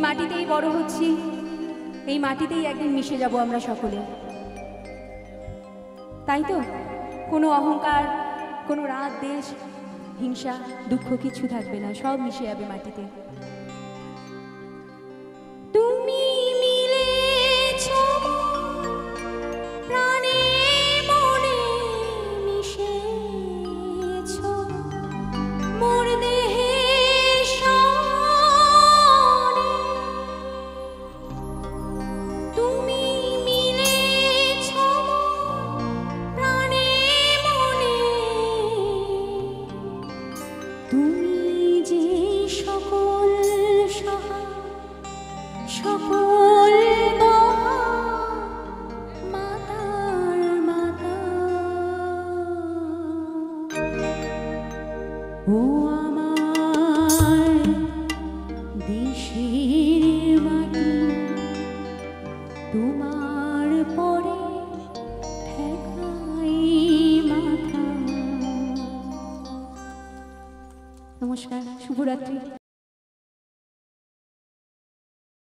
মাটিতেই বড় হচ্ছি, এই মাটিতেই একদিন মিশে যাব আমরা সকলে, তাই তো? কোনো অহংকার, কোনো রাগ, দেশ, হিংসা, দুঃখ কিছু থাকবে না, সব মিশে যাবে মাটিতে। তুমি মিলেছ প্রাণে মনে, মিশেছ মোর দেহে সনে। তুমি মিলেছ প্রাণে মনে, তুমি যে সকল সহা সকল মাতার মাতা। ও আমার দেশের মাটি, তোমার পরে ঠেকাই মাথা। নমস্কার, শুভরাত্রি।